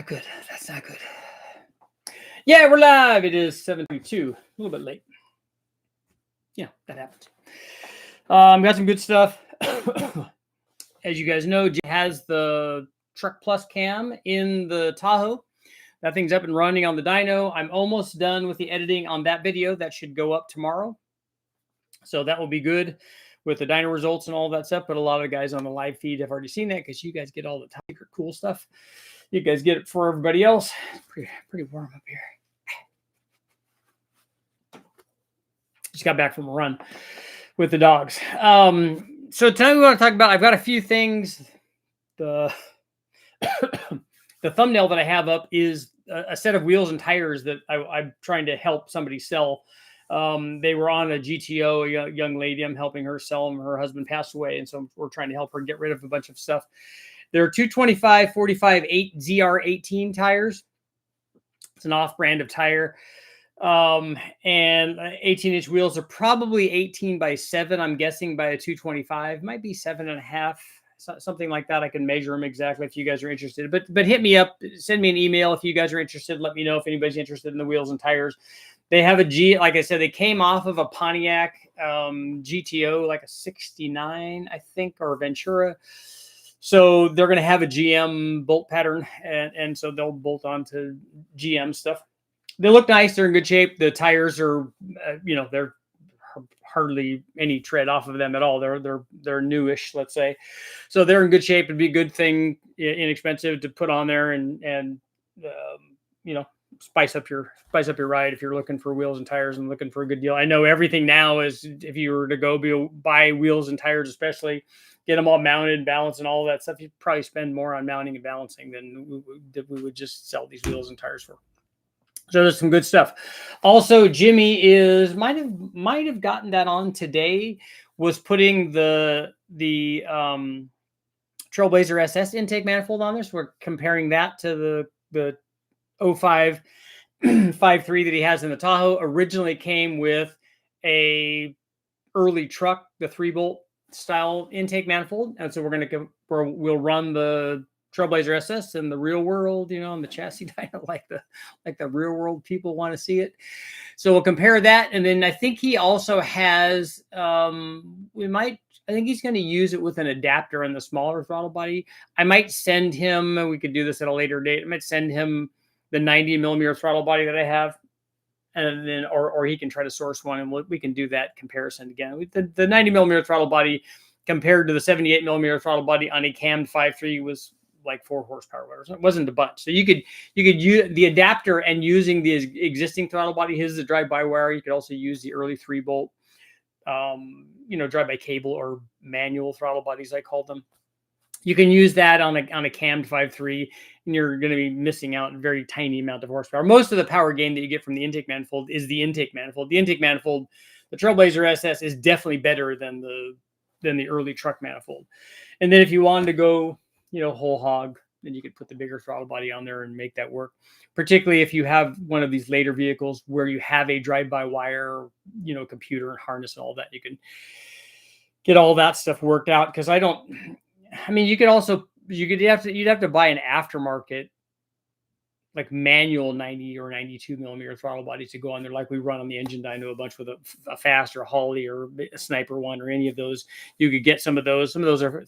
Not good. That's not good. Yeah, we're live. It is 7:32. A little bit late. Yeah, that happens. Got some good stuff. As you guys know, Jay has the Truck Plus cam in the Tahoe. That thing's up and running on the dyno. I'm almost done with the editing on that video. That should go up tomorrow. So that will be good with the dyno results and all that stuff. But a lot of the guys on the live feed have already seen that because you guys get all the Tiger cool stuff. You guys get it for everybody else. It's pretty warm up here. Just got back from a run with the dogs. So tonight we want to talk about, I've got a few things. The thumbnail that I have up is a set of wheels and tires that I'm trying to help somebody sell. They were on a GTO, a young lady. I'm helping her sell them. Her husband passed away, and so we're trying to help her get rid of a bunch of stuff. There are 225 45 8 ZR18 tires. It's an off-brand of tire. And 18-inch wheels are probably 18 by 7. I'm guessing by a 225, might be 7.5, something like that. I can measure them exactly if you guys are interested. But hit me up, send me an email if you guys are interested. Let me know if anybody's interested in the wheels and tires. They have a like I said, they came off of a Pontiac GTO, like a 69, I think, or a Ventura. So they're going to have a GM bolt pattern, and so they'll bolt onto GM stuff. They look nice. They're in good shape. The tires are, they're hardly any tread off of them at all. They're newish, let's say. So they're in good shape. It'd be a good thing, inexpensive to put on there and spice up your ride if you're looking for wheels and tires and looking for a good deal. I know everything now is, if you were to go buy wheels and tires, especially get them all mounted, balanced, and all that stuff, you'd probably spend more on mounting and balancing than we would just sell these wheels and tires for. So there's some good stuff. Also, Jimmy might have gotten that on today. Was putting the Trailblazer SS intake manifold on there. So we're comparing that to the 05 53 that he has in the Tahoe. Originally came with a early truck, the 3-bolt style intake manifold, and so we'll run the Trailblazer SS in the real world, on the chassis dyno, like the real world people want to see it. So we'll compare that. And then I think he also has, I think he's going to use it with an adapter in the smaller throttle body. I might send him, we could do this at a later date. I might send him the 90 millimeter throttle body that I have. And then, or he can try to source one, and we can do that comparison again. The 90 millimeter throttle body compared to the 78 millimeter throttle body on a cammed 5.3 was like 4 horsepower. It wasn't a bunch. So you could use the adapter and using the existing throttle body. His is a drive-by-wire. You could also use the early 3-bolt, drive-by cable or manual throttle bodies, I called them. You can use that on a cammed 5.3, and you're going to be missing out a very tiny amount of horsepower. Most of the power gain that you get from the intake manifold is the intake manifold. The intake manifold, the Trailblazer SS, is definitely better than the early truck manifold. And then if you wanted to go, whole hog, then you could put the bigger throttle body on there and make that work. Particularly if you have one of these later vehicles where you have a drive-by-wire, computer and harness and all that, you can get all that stuff worked out. Because you'd have to buy an aftermarket, like manual 90 or 92 millimeter throttle bodies to go on there, like we run on the engine dyno a bunch with a Fast or a Holly or a Sniper one or any of those. You could get some of those. Some of those are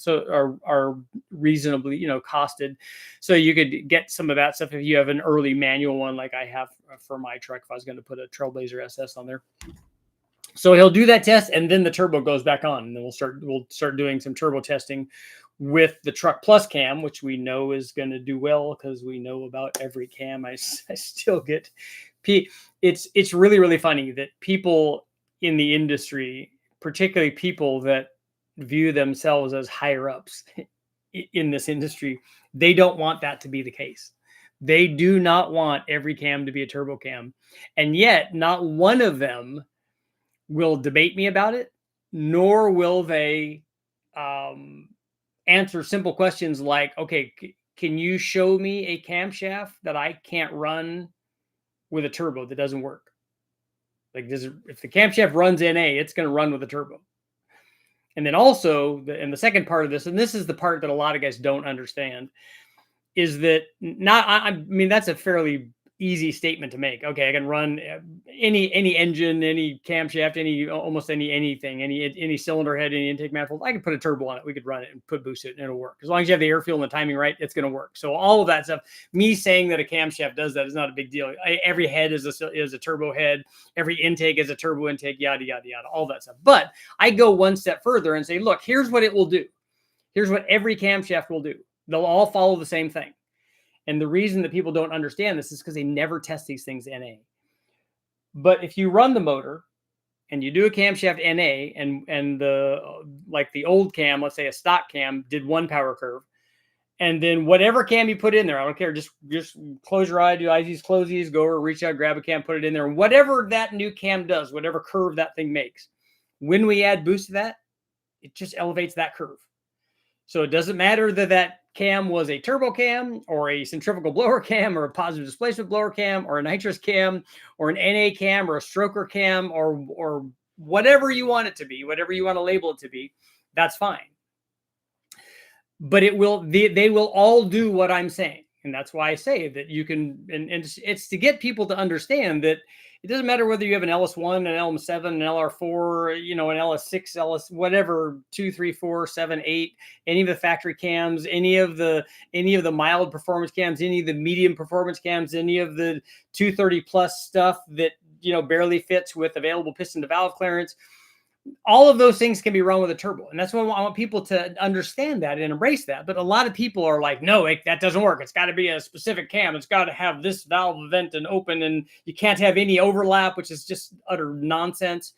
reasonably costed, so you could get some of that stuff if you have an early manual one like I have for my truck. If I was going to put a Trailblazer SS on there. So he'll do that test, and then the turbo goes back on, and then we'll start doing some turbo testing with the Truck Plus cam, which we know is going to do well because we know about every cam. I still get it's really, really funny that people in the industry, particularly people that view themselves as higher ups in this industry, they don't want that to be the case. They do not want every cam to be a turbo cam, and yet not one of them will debate me about it, nor will they answer simple questions like, okay, can you show me a camshaft that I can't run with a turbo that doesn't work? Like, if the camshaft runs NA, it's going to run with a turbo. And then also, the second part of this, and this is the part that a lot of guys don't understand, is that not, I mean, that's a fairly easy statement to make. Okay, I can run any engine, any camshaft, almost anything, any cylinder head, any intake manifold. I could put a turbo on it. We could run it and boost it, and it'll work. As long as you have the air fuel and the timing right, it's going to work. So all of that stuff, me saying that a camshaft does that is not a big deal. Every head is a turbo head. Every intake is a turbo intake. Yada yada yada. All that stuff. But I go one step further and say, look, here's what it will do. Here's what every camshaft will do. They'll all follow the same thing. And the reason that people don't understand this is because they never test these things NA. But if you run the motor and you do a camshaft NA and the old cam, let's say a stock cam, did one power curve, and then whatever cam you put in there, I don't care, just close your eye, do eyesies, closies, go over, reach out, grab a cam, put it in there, and whatever that new cam does, whatever curve that thing makes, when we add boost to that, it just elevates that curve. So it doesn't matter that cam was a turbo cam or a centrifugal blower cam or a positive displacement blower cam or a nitrous cam or an NA cam or a stroker cam or whatever you want it to be, whatever you want to label it to be, that's fine. But they will all do what I'm saying. And that's why I say that you can, and it's to get people to understand that it doesn't matter whether you have an LS1, an LM7, an LR4, an LS6, LS, whatever, 2, 3, 4, 7, 8, any of the factory cams, any of the mild performance cams, any of the medium performance cams, any of the 230 plus stuff that, barely fits with available piston to valve clearance. All of those things can be run with a turbo. And that's why I want people to understand that and embrace that. But a lot of people are like, no, that doesn't work. It's got to be a specific cam. It's got to have this valve vent and open, and you can't have any overlap, which is just utter nonsense.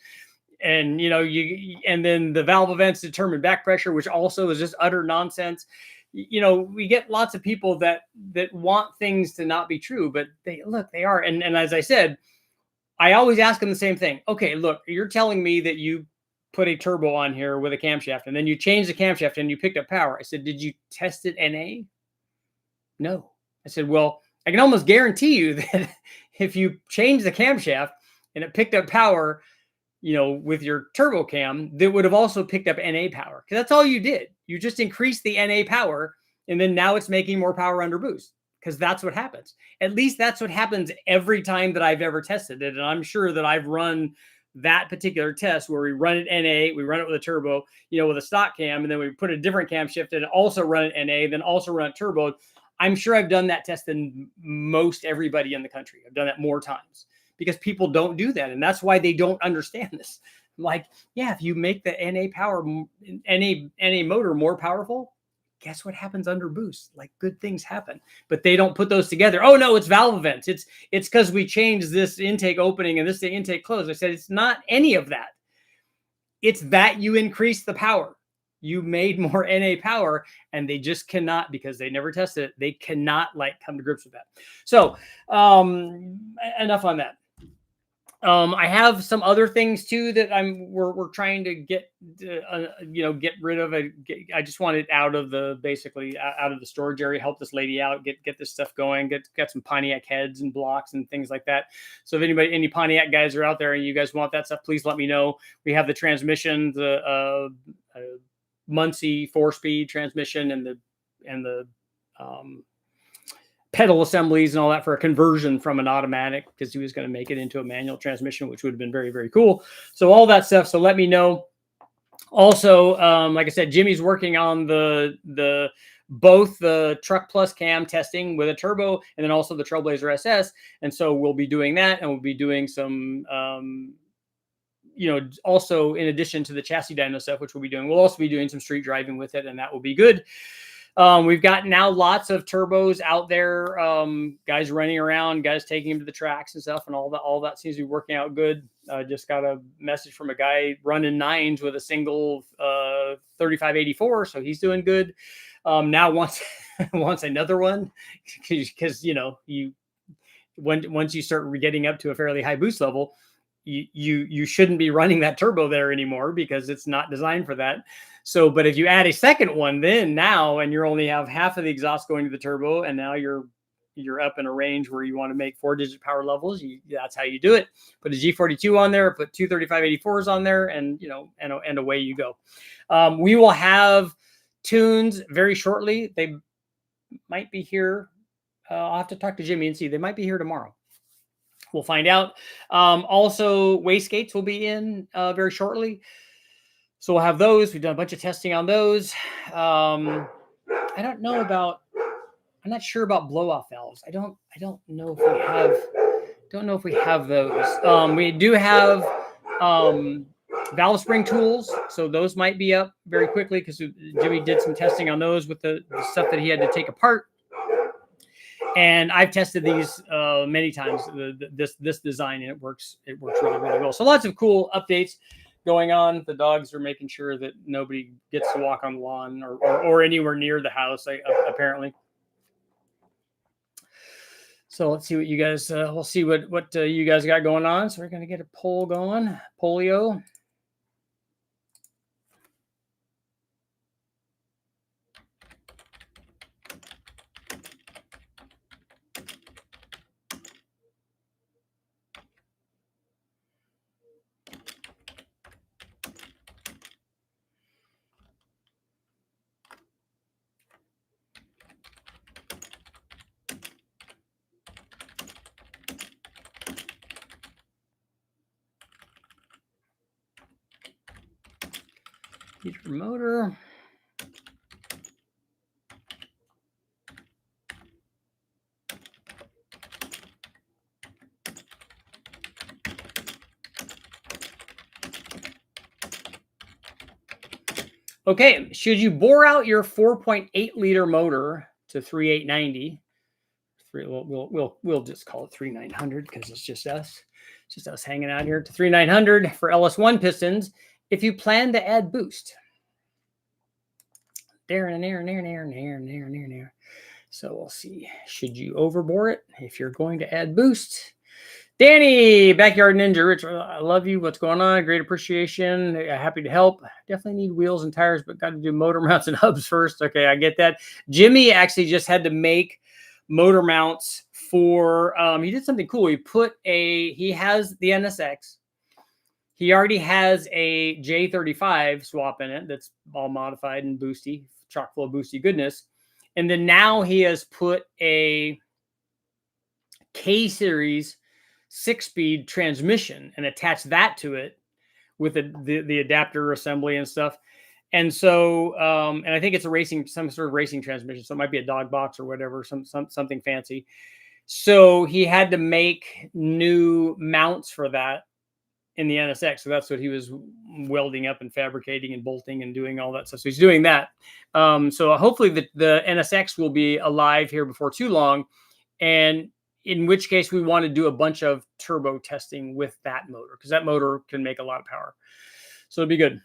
And, and then the valve events determine back pressure, which also is just utter nonsense. We get lots of people that want things to not be true, but they are. And as I said, I always ask them the same thing. Okay, look, you're telling me that you put a turbo on here with a camshaft, and then you changed the camshaft and you picked up power. I said, did you test it NA? No. I said, well, I can almost guarantee you that if you change the camshaft and it picked up power, with your turbo cam, that would have also picked up NA power. Because that's all you did. You just increased the NA power, and then now it's making more power under boost. Because that's what happens. At least that's what happens every time that I've ever tested it. And I'm sure that I've run that particular test where we run it NA, we run it with a turbo, with a stock cam, and then we put a different camshaft and also run it NA, then also run it turbo. I'm sure I've done that test than most everybody in the country. I've done that more times because people don't do that. And that's why they don't understand this. Like, yeah, if you make the NA motor more powerful, guess what happens under boost? Like, good things happen, but they don't put those together. Oh no, it's valve events. It's because we changed this intake opening and this intake close. I said, it's not any of that. It's that you increase the power. You made more NA power, and they just cannot, because they never tested it. They cannot come to grips with that. So enough on that. I have some other things too that we're trying to get rid of. I just want it out of the storage area, help this lady out, get this stuff going, get some Pontiac heads and blocks and things like that. So if any Pontiac guys are out there and you guys want that stuff, please let me know. We have the transmission, the Muncie 4-speed transmission, and the pedal assemblies and all that for a conversion from an automatic, because he was going to make it into a manual transmission, which would have been very, very cool. So all that stuff. So let me know. Also, like I said, Jimmy's working on both the Truck Plus cam testing with a turbo, and then also the Trailblazer SS. And so we'll be doing that, and we'll be doing some, also in addition to the chassis dyno stuff, which we'll be doing, we'll also be doing some street driving with it, and that will be good. We've got now lots of turbos out there, guys running around, guys taking them to the tracks and stuff, and all that seems to be working out good. Just got a message from a guy running 9s with a single 3584, so he's doing good. Now wants another one, because once you start getting up to a fairly high boost level, you shouldn't be running that turbo there anymore, because it's not designed for that. So, but if you add a second one, and you only have half of the exhaust going to the turbo, and now you're up in a range where you want to make 4-digit power levels, that's how you do it. Put a G42 on there, put 2 3584s on there, and away you go. We will have tunes very shortly. might be here. I'll have to talk to Jimmy and see. They might be here tomorrow. We'll find out. Also, wastegates will be in very shortly. So we'll have those. We've done a bunch of testing on those. I don't know about. I'm not sure about blow-off valves. I don't know if we have. Don't know if we have those. We do have valve spring tools, so those might be up very quickly because Jimmy did some testing on those with the stuff that he had to take apart. And I've tested these many times. This design, and it works really well. So lots of cool updates going on. The dogs are making sure that nobody gets to walk on the lawn or anywhere near the house. Apparently. So let's see what you guys. We'll see what you guys got going on. So we're gonna get a poll going. Polio. Heater motor. Okay, should you bore out your 4.8 liter motor to 3890? We'll just call it 3900 because it's just us. It's just us hanging out here to 3900 for LS1 pistons. If you plan to add boost, there. So we'll see. Should you overbore it if you're going to add boost? Danny, Backyard Ninja, Rich, I love you. What's going on? Great appreciation. Happy to help. Definitely need wheels and tires, but got to do motor mounts and hubs first. Okay, I get that. Jimmy actually just had to make motor mounts for, he did something cool. He has the NSX. He already has a J35 swap in it that's all modified and boosty, chock full of boosty goodness. And then now he has put a K-Series 6-speed transmission and attached that to it with the adapter assembly and stuff. And so, and I think it's some sort of racing transmission. So it might be a dog box or whatever, something fancy. So he had to make new mounts for that in the NSX. So that's what he was welding up and fabricating and bolting and doing all that stuff. So he's doing that. So hopefully the NSX will be alive here before too long. And in which case we want to do a bunch of turbo testing with that motor because that motor can make a lot of power. So it'll be good.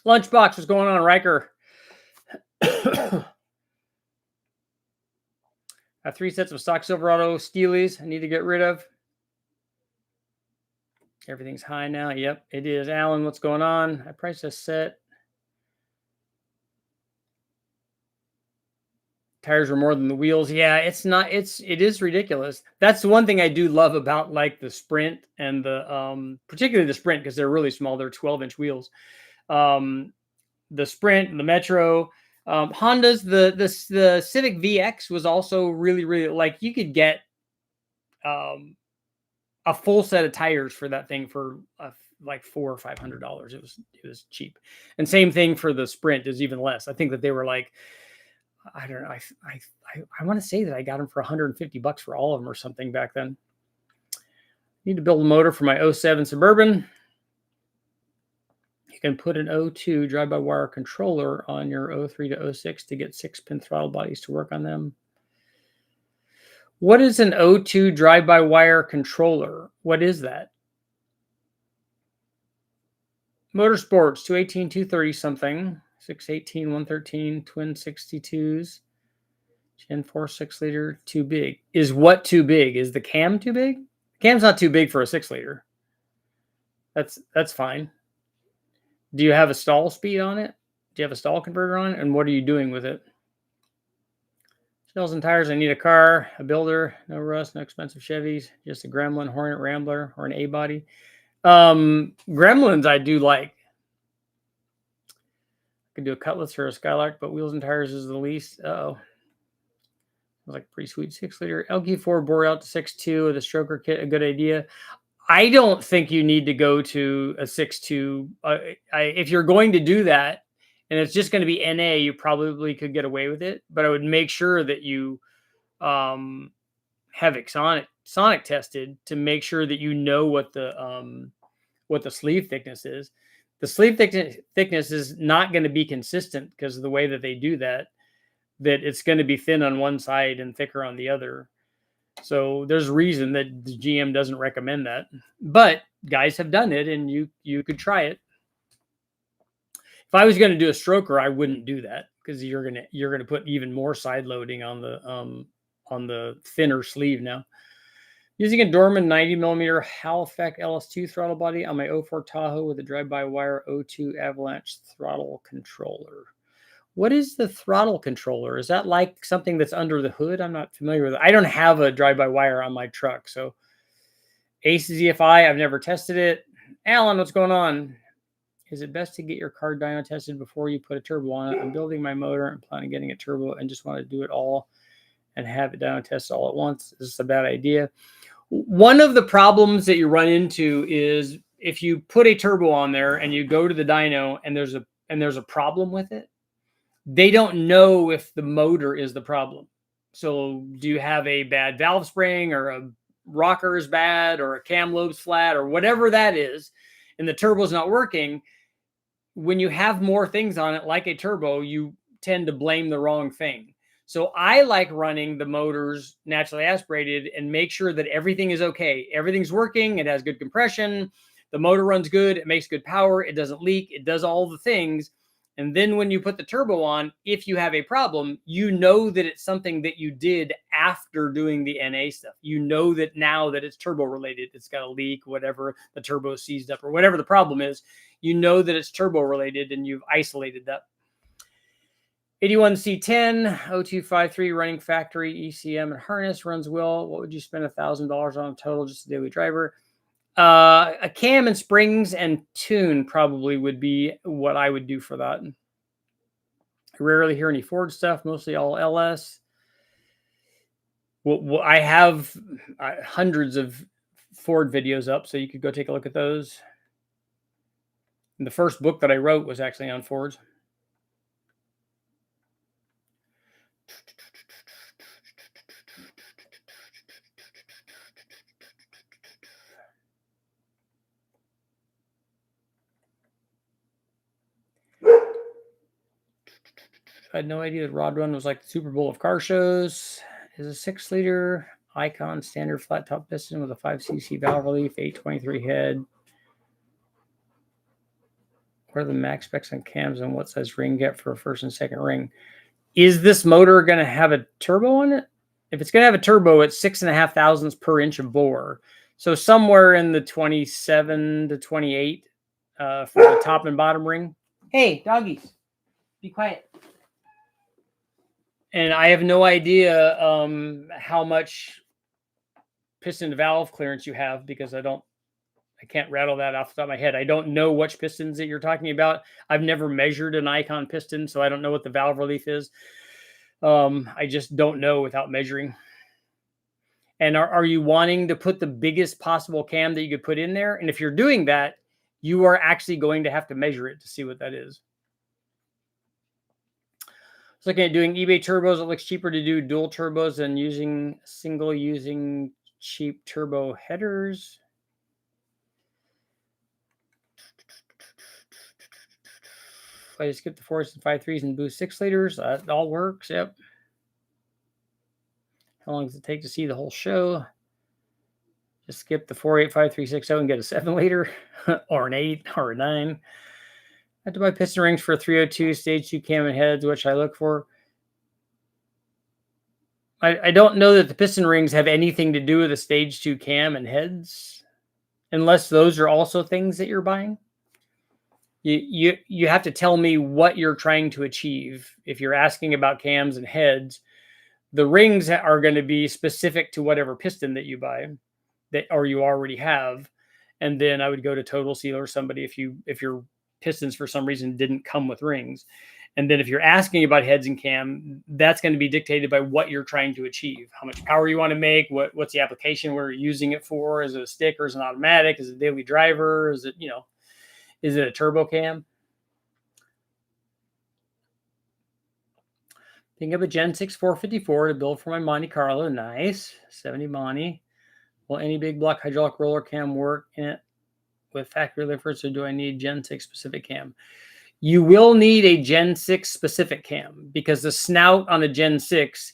Lunchbox, what's going on, Riker? I have 3 sets of stock Silverado Steelies I need to get rid of. Everything's high now. Yep, it is. Alan, what's going on? I priced a set. Tires are more than the wheels. Yeah, it is ridiculous. That's the one thing I do love about like the Sprint and the particularly the Sprint because they're really small. They're 12-inch wheels. The Sprint, the Metro, Honda's the Civic VX was also really, really like you could get a full set of tires for that thing for like $400 or $500. It was cheap. And same thing for the Sprint is even less. I think that they were like, I don't know. I want to say that I got them for $150 for all of them or something back then. Need to build a motor for my 07 Suburban. You can put an 02 drive-by-wire controller on your 03 to 06 to get 6-pin throttle bodies to work on them. What is an 02 drive-by-wire controller? What is that? Motorsports, 218, 230 something. 618, 113, twin 62s. Gen 4 6-liter, too big. Is what too big? Is the cam too big? The cam's not too big for a 6-liter. That's fine. Do you have a stall speed on it? Do you have a stall converter on it? And what are you doing with it? Shells and tires, I need a car, a builder, no rust, no expensive Chevys, just a Gremlin, Hornet, Rambler, or an A-body. Gremlins I do like. Could do a Cutlass or a Skylark, but wheels and tires is the least. Uh-oh. Like pretty sweet 6-liter. LQ4 bore out to 6.2 with a stroker kit, a good idea. I don't think you need to go to a 6.2. If you're going to do that, and it's just going to be NA, you probably could get away with it. But I would make sure that you have it sonic tested to make sure that you know what the sleeve thickness is. The sleeve thickness is not going to be consistent because of the way that they do that. That it's going to be thin on one side and thicker on the other. So there's a reason that the GM doesn't recommend that, but guys have done it, and you could try it. If I was going to do a stroker, I wouldn't do that because you're gonna put even more side loading on the thinner sleeve now. Using a Dorman 90mm Halfec LS2 throttle body on my 04 Tahoe with a drive-by-wire 02 Avalanche throttle controller. What is the throttle controller? Is that like something that's under the hood? I'm not familiar with it. I don't have a drive-by-wire on my truck. So Ace ZFI, I've never tested it. Alan, what's going on? Is it best to get your car dyno tested before you put a turbo on it? I'm building my motor and planning on getting a turbo and just want to do it all and have it dyno tested all at once. Is this a bad idea? One of the problems that you run into is if you put a turbo on there and you go to the dyno and there's a problem with it, they don't know if the motor is the problem. So do you have a bad valve spring, or a rocker is bad, or a cam lobe's flat, or whatever that is, and the turbo's not working? When you have more things on it, like a turbo, you tend to blame the wrong thing. So I like running the motors naturally aspirated and make sure that everything is okay. Everything's working. It has good compression. The motor runs good. It makes good power. It doesn't leak. It does all the things. And then when you put the turbo on, if you have a problem, you know that it's something that you did after doing the NA stuff. You know that now that it's turbo related, it's got a leak, whatever, the turbo seized up, or whatever the problem is, you know that it's turbo related and you've isolated that. 81C10, 0253 running factory ECM and harness, runs well. What would you spend $1,000 on total, just a daily driver? A cam and springs and tune probably would be what I would do for that. I rarely hear any Ford stuff, mostly all LS. Well, I have hundreds of Ford videos up, so you could go take a look at those. And the first book that I wrote was actually on Fords. I had no idea that Rod Run was like the Super Bowl of car shows. Is a 6-liter Icon standard flat top piston with a 5cc valve relief, 823 head. What are the max specs on cams and what size ring get for a first and second ring? Is this motor going to have a turbo on it? If it's going to have a turbo, it's 6.5 thousandths per inch of bore. So somewhere in the 27 to 28 for the top and bottom ring. Hey, doggies, be quiet. And I have no idea how much piston to valve clearance you have because I can't rattle that off the top of my head. I don't know which pistons that you're talking about. I've never measured an Icon piston, so I don't know what the valve relief is. I just don't know without measuring. And are you wanting to put the biggest possible cam that you could put in there? And if you're doing that, you are actually going to have to measure it to see what that is. Looking at doing eBay turbos, it looks cheaper to do dual turbos than using cheap turbo headers. If I just skip the 4s and 5.3s and boost 6-liters, that all works. Yep. How long does it take to see the whole show? Just skip the 4.8, 5.3, 6.0 and get a 7-liter or an 8 or a 9. I have to buy piston rings for a 302 stage 2 cam and heads, which I look for. I don't know that the piston rings have anything to do with the stage 2 cam and heads, unless those are also things that you're buying. You have to tell me what you're trying to achieve. If you're asking about cams and heads, the rings are going to be specific to whatever piston that you buy, or you already have. And then I would go to Total Seal or somebody if you're pistons for some reason didn't come with rings. And then if you're asking about heads and cam, that's going to be dictated by what you're trying to achieve, how much power you want to make, what's the application, where you're using it for. Is it a stick or is it an automatic? Is it a daily driver? Is it, is it a turbo cam? Think of a Gen 6 454 to build for my Monte Carlo. Nice. 70 Monte. Will any big block hydraulic roller cam work in it with factory lifters, or do I need Gen 6 specific cam? You will need a Gen 6 specific cam because the snout on a Gen 6,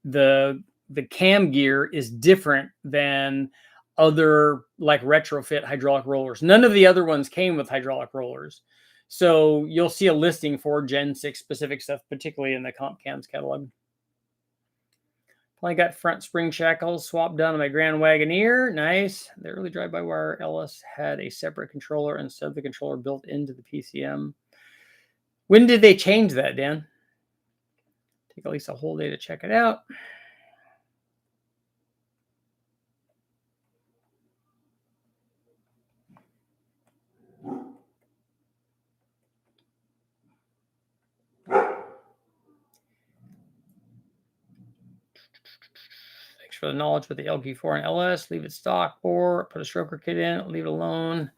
the cam gear is different than other like retrofit hydraulic rollers. None of the other ones came with hydraulic rollers. So you'll see a listing for Gen 6 specific stuff, particularly in the Comp Cams catalog. Finally got front spring shackles swapped done on my Grand Wagoneer. Nice. The early drive-by-wire LS had a separate controller instead of the controller built into the PCM. When did they change that, Dan? Take at least a whole day to check it out. Thanks for the knowledge with the LQ4 and LS. Leave it stock or put a stroker kit in, leave it alone.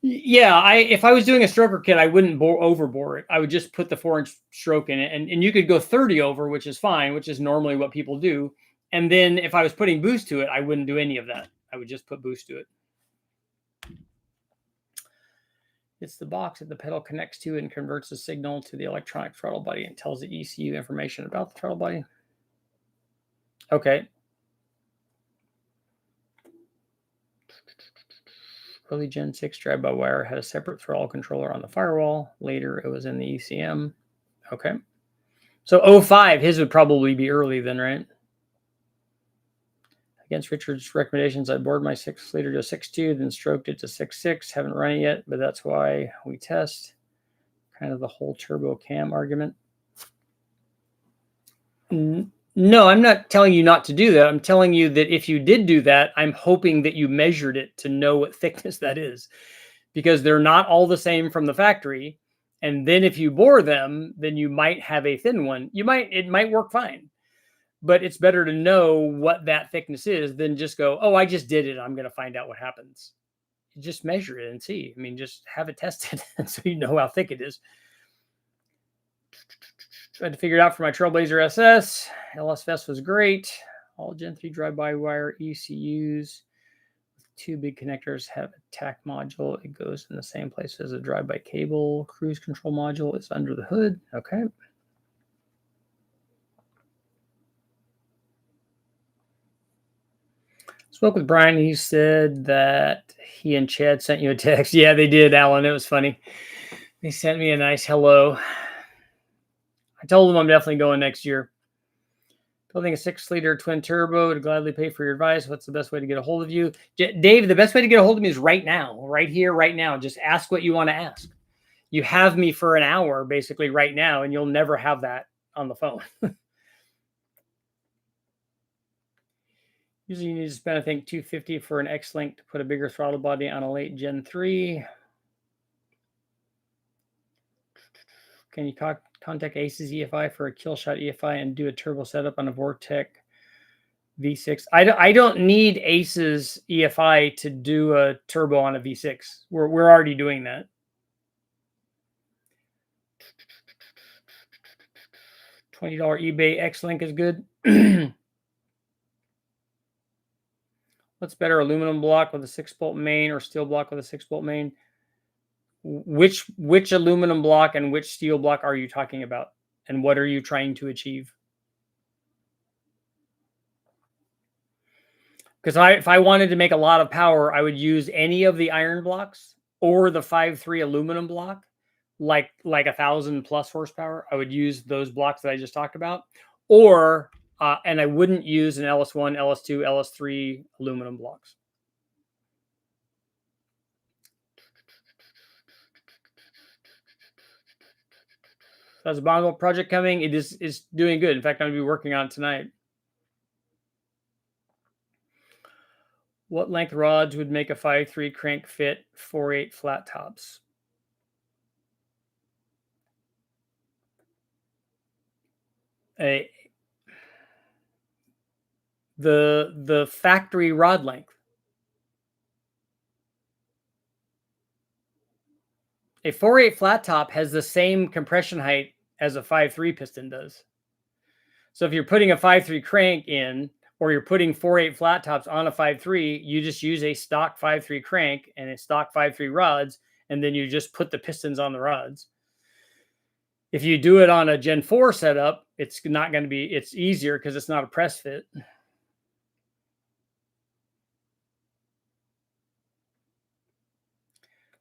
Yeah, if I was doing a stroker kit, I wouldn't overbore it. I would just put the 4-inch stroke in it, and you could go 30 over, which is fine, which is normally what people do. And then if I was putting boost to it, I wouldn't do any of that. I would just put boost to it. It's the box that the pedal connects to and converts the signal to the electronic throttle body and tells the ECU information about the throttle body. Okay. Early Gen 6 drive-by-wire had a separate throttle controller on the firewall. Later, it was in the ECM. Okay. So 05, his would probably be early then, right? Against Richard's recommendations, I bored my 6-liter to 6.2, then stroked it to 6.6. Haven't run it yet, but that's why we test. Kind of the whole turbo cam argument. No, I'm not telling you not to do that. I'm telling you that if you did do that, I'm hoping that you measured it to know what thickness that is, because they're not all the same from the factory. And then if you bore them, then you might have a thin one. It might work fine, but it's better to know what that thickness is than just go, oh, I just did it, I'm going to find out what happens. You just measure it and see. I mean, just have it tested so you know how thick it is. Tried to figure it out for my Trailblazer SS. LSFS was great. All Gen 3 drive-by-wire ECUs with 2 big connectors have a TAC module. It goes in the same place as a drive-by cable. Cruise control module is under the hood. Okay. Spoke with Brian. He said that he and Chad sent you a text. Yeah, they did, Alan. It was funny. They sent me a nice hello. I told them I'm definitely going next year. Building a 6-liter twin turbo, would gladly pay for your advice. What's the best way to get a hold of you? Dave, the best way to get a hold of me is right now, right here, right now. Just ask what you want to ask. You have me for an hour, basically, right now, and you'll never have that on the phone. Usually you need to spend, I think, $250 for an X-Link to put a bigger throttle body on a late Gen 3. Can you contact Ace's EFI for a Killshot EFI and do a turbo setup on a Vortec V6? I don't need Ace's EFI to do a turbo on a V6. We're already doing that. $20 eBay X-Link is good. What's better, aluminum block with a 6-bolt main or steel block with a 6-bolt main? Which aluminum block and which steel block are you talking about? And what are you trying to achieve? Because if I wanted to make a lot of power, I would use any of the iron blocks or the 5.3 aluminum block, like 1,000+ horsepower. I would use those blocks that I just talked about. Or, and I wouldn't use an LS1, LS2, LS3 aluminum blocks. So there's a bongo project coming. It is doing good. In fact, I'm going to be working on it tonight. What length rods would make a 5.3 crank fit 4.8 flat tops? the factory rod length. A 4/8 flat top has the same compression height as a 5/3 piston does. So if you're putting a 5/3 crank in, or you're putting 4/8 flat tops on a 5/3, you just use a stock 5/3 crank and a stock 5/3 rods, and then you just put the pistons on the rods. If you do it on a Gen 4 setup, it's not going to be, it's easier because it's not a press fit.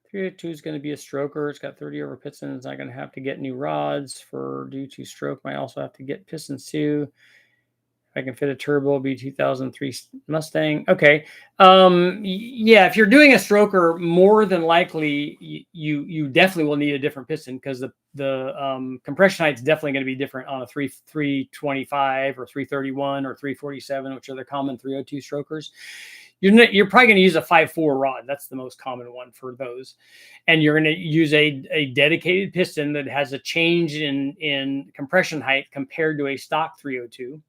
302 is going to be a stroker. It's got 30 over pistons. I'm going to have to get new rods for due to stroke. Might also have to get pistons too. If I can fit a turbo, it'll be 2003 Mustang. Okay. Yeah, if you're doing a stroker, more than likely you definitely will need a different piston, because the compression height is definitely going to be different on a 325 or 331 or 347, which are the common 302 strokers. You're probably going to use a 5/4 rod. That's the most common one for those. And you're going to use a dedicated piston that has a change in compression height compared to a stock 302,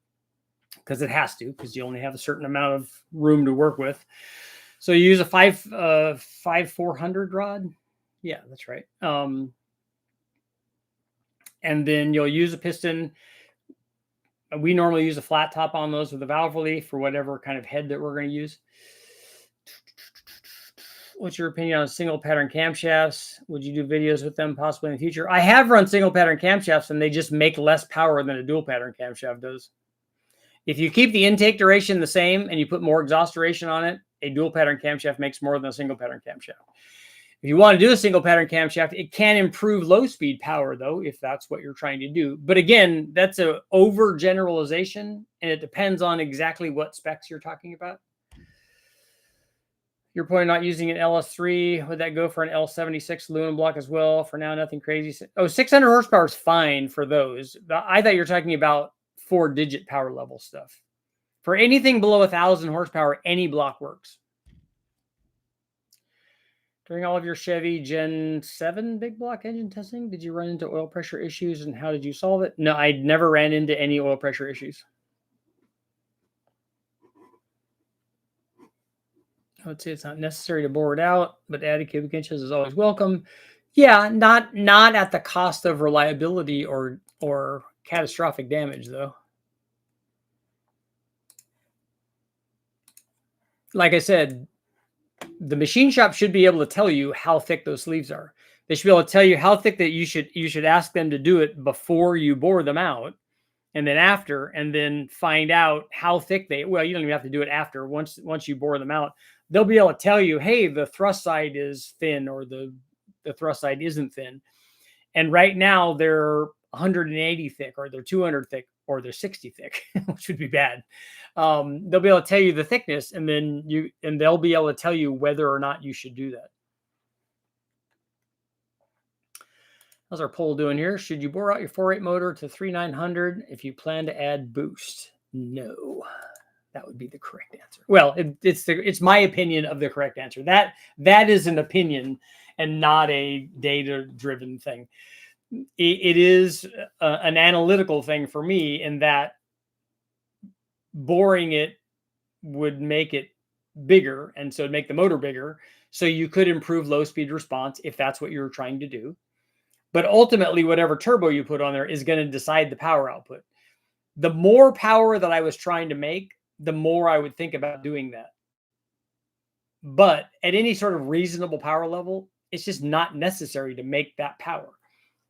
because it has to, because you only have a certain amount of room to work with. So you use a 5/400 rod. Yeah, that's right. And then you'll use a piston. We normally use a flat top on those with a valve relief for whatever kind of head that we're going to use. What's your opinion on single pattern camshafts? Would you do videos with them possibly in the future? I have run single pattern camshafts, and they just make less power than a dual pattern camshaft does. If you keep the intake duration the same and you put more exhaust duration on it, a dual pattern camshaft makes more than a single pattern camshaft. If you want to do a single pattern camshaft, it can improve low speed power, though, if that's what you're trying to do. But again, that's an overgeneralization, and it depends on exactly what specs you're talking about. Your point of not using an LS3, would that go for an L76 aluminum block as well? For now, nothing crazy. Oh, 600 horsepower is fine for those. I thought you were talking about 4-digit power level stuff. For anything below 1,000 horsepower, any block works. During all of your Chevy Gen 7 big block engine testing, did you run into oil pressure issues, and how did you solve it? No, I never ran into any oil pressure issues. I would say it's not necessary to bore it out, but added cubic inches is always welcome. Yeah, not at the cost of reliability or catastrophic damage, though. Like I said, the machine shop should be able to tell you how thick those sleeves are. They should be able to tell you how thick that you should ask them to do it before you bore them out, and then after, and then find out how thick they. Well, you don't even have to do it after. Once you bore them out, they'll be able to tell you, hey, the thrust side is thin, or the thrust side isn't thin. And right now they're 180 thick, or they're 200 thick, or they're 60 thick, which would be bad. They'll be able to tell you the thickness, and then they'll be able to tell you whether or not you should do that. How's our poll doing here? Should you bore out your 4.8 motor to 3,900 if you plan to add boost? No, that would be the correct answer. Well, it's my opinion of the correct answer. That is an opinion and not a data-driven thing. It is an analytical thing for me, in that boring it would make it bigger, and so it'd make the motor bigger. So you could improve low speed response if that's what you're trying to do. But ultimately, whatever turbo you put on there is going to decide the power output. The more power that I was trying to make, the more I would think about doing that. But at any sort of reasonable power level, it's just not necessary to make that power.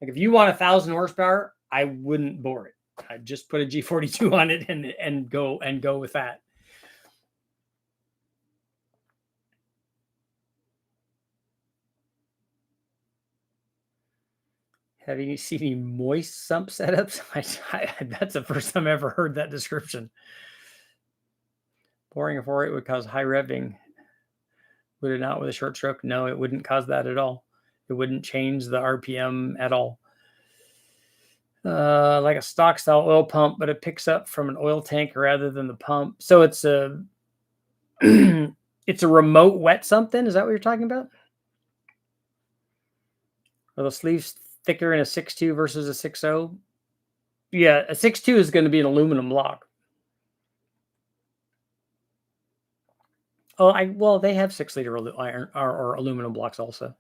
Like if you want 1,000 horsepower, I wouldn't bore it. I'd just put a G42 on it and go with that. Have you seen any moist sump setups? That's the first time I ever heard that description. Boring a 4.8 would cause high revving. Would it not with a short stroke? No, it wouldn't cause that at all. It wouldn't change the RPM at all. Like a stock style oil pump, but it picks up from an oil tank rather than the pump. So it's a it's a remote wet something. Is that what you're talking about? Are the sleeves thicker in a 6.2 versus a 6.0? Yeah, a 6.2 is going to be an aluminum block. Oh, well, they have 6-liter iron or aluminum blocks also.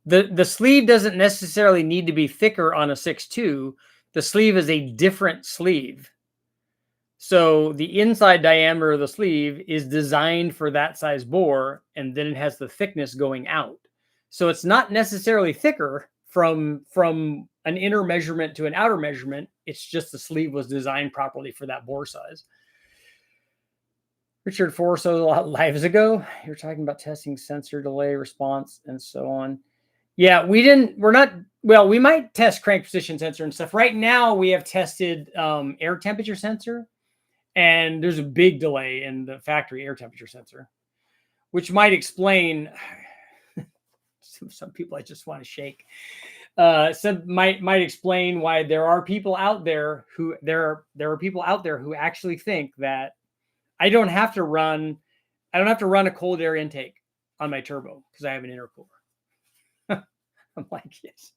The sleeve doesn't necessarily need to be thicker on a 6.2. The sleeve is a different sleeve. So the inside diameter of the sleeve is designed for that size bore, and then it has the thickness going out. So it's not necessarily thicker from an inner measurement to an outer measurement. It's just the sleeve was designed properly for that bore size. Richard, 4 or so lives ago, you're talking about testing sensor delay response and so on. Yeah, we might test crank position sensor and stuff. Right now, we have tested air temperature sensor, and there's a big delay in the factory air temperature sensor, which might explain some people I just want to shake. Some might explain why there are people out there who actually think that I don't have to run a cold air intake on my turbo because I have an intercooler. I'm like, yes,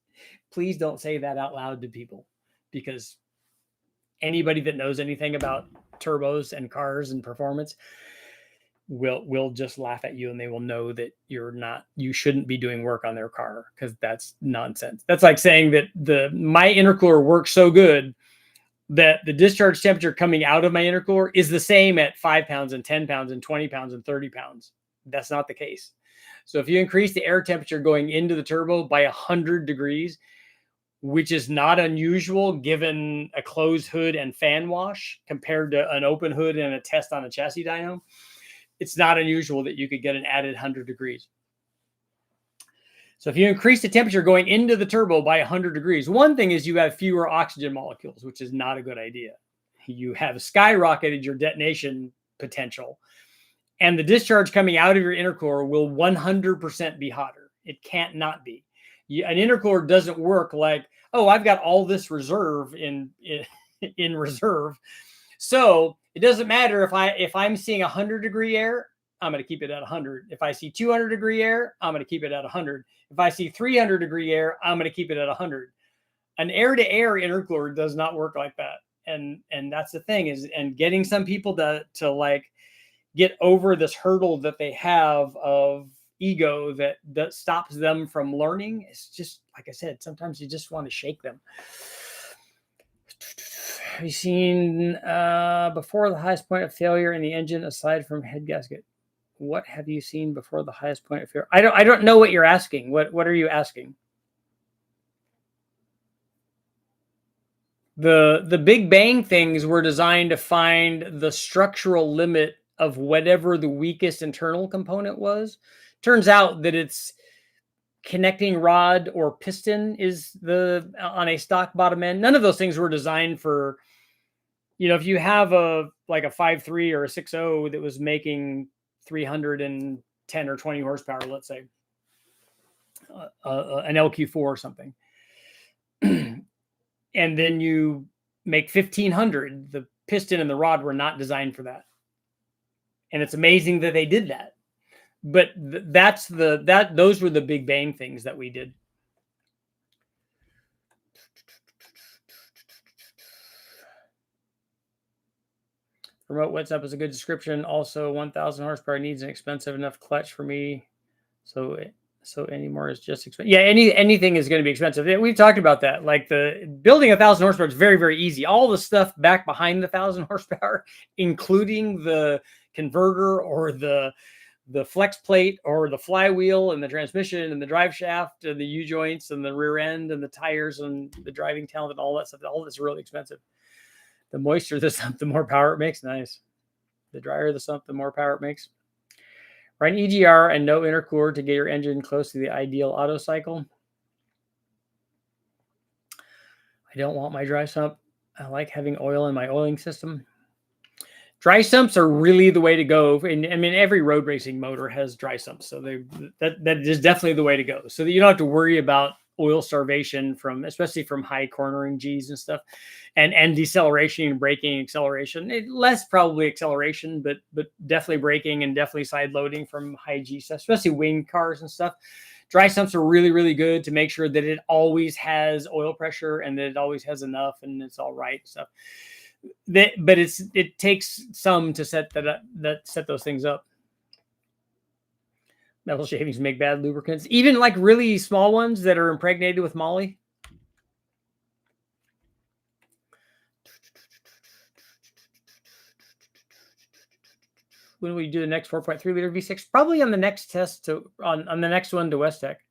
please don't say that out loud to people, because anybody that knows anything about turbos and cars and performance will just laugh at you, and they will know that you shouldn't be doing work on their car, because that's nonsense. That's like saying that my intercooler works so good that the discharge temperature coming out of my intercooler is the same at 5 pounds and 10 pounds and 20 pounds and 30 pounds. That's not the case. So if you increase the air temperature going into the turbo by 100 degrees, which is not unusual given a closed hood and fan wash compared to an open hood and a test on a chassis dyno, it's not unusual that you could get an added 100 degrees. So if you increase the temperature going into the turbo by 100 degrees, one thing is you have fewer oxygen molecules, which is not a good idea. You have skyrocketed your detonation potential, and the discharge coming out of your intercooler will 100% be hotter. It can't not be. An intercooler doesn't work like, oh, I've got all this reserve in reserve. So it doesn't matter if I'm seeing 100 degree air, I'm going to keep it at 100. If I see 200 degree air, I'm going to keep it at 100. If I see 300 degree air, I'm going to keep it at 100. An air-to-air intercooler does not work like that. And that's the thing is, and getting some people to like get over this hurdle that they have of ego that stops them from learning. It's just, like I said, sometimes you just want to shake them. Have you seen before the highest point of failure in the engine aside from head gasket? What have you seen before the highest point of failure? I don't know what you're asking. What are you asking? The Big Bang things were designed to find the structural limit of whatever the weakest internal component was. Turns out that it's connecting rod or piston is on a stock bottom end. None of those things were designed for, if you have a 5.3 or a 6.0 that was making 310 or 20 horsepower, let's say, an LQ4 or something, and then you make 1,500, the piston and the rod were not designed for that. And it's amazing that they did that. But those were the Big Bang things that we did. Remote wets up is a good description. Also, 1,000 horsepower needs an expensive enough clutch for me. So any more is just expensive. Yeah, anything is going to be expensive. We've talked about that. Like the building 1,000 horsepower is very, very easy. All the stuff back behind the 1,000 horsepower, including the converter or the flex plate or the flywheel and the transmission and the drive shaft and the U-joints and the rear end and the tires and the driving talent and all that stuff. All that's really expensive. The moister the sump, the more power it makes. Nice. The drier the sump, the more power it makes. Run EGR and no intercooler to get your engine close to the ideal auto cycle. I don't want my dry sump. I like having oil in my oiling system. Dry sumps are really the way to go. And I mean, every road racing motor has dry sumps. So that is definitely the way to go. So that you don't have to worry about oil starvation from, especially from high cornering G's and stuff, and deceleration and braking, acceleration. Less probably acceleration, but definitely braking and definitely side loading from high G stuff, especially wing cars and stuff. Dry sumps are really, really good to make sure that it always has oil pressure and that it always has enough and it's all right and stuff. But it takes some to set set those things up. Metal shavings make bad lubricants, even like really small ones that are impregnated with moly. When will you do the next 4.3 liter V6? Probably on the next test on the next one to West Tech.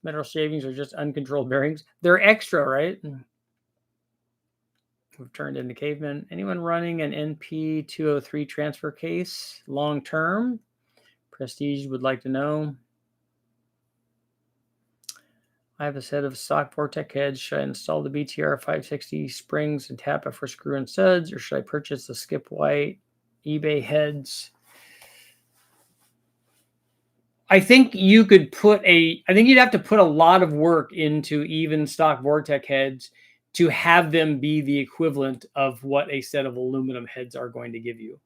Metal shavings are just uncontrolled bearings. They're extra, right? We've turned into cavemen. Anyone running an NP203 transfer case long term? Prestige would like to know. I have a set of stock PONTIAC heads. Should I install the BTR 560 springs and tap it for screw and studs, or should I purchase the Skip White eBay heads? I think you could I think you'd have to put a lot of work into even stock Vortec heads to have them be the equivalent of what a set of aluminum heads are going to give you.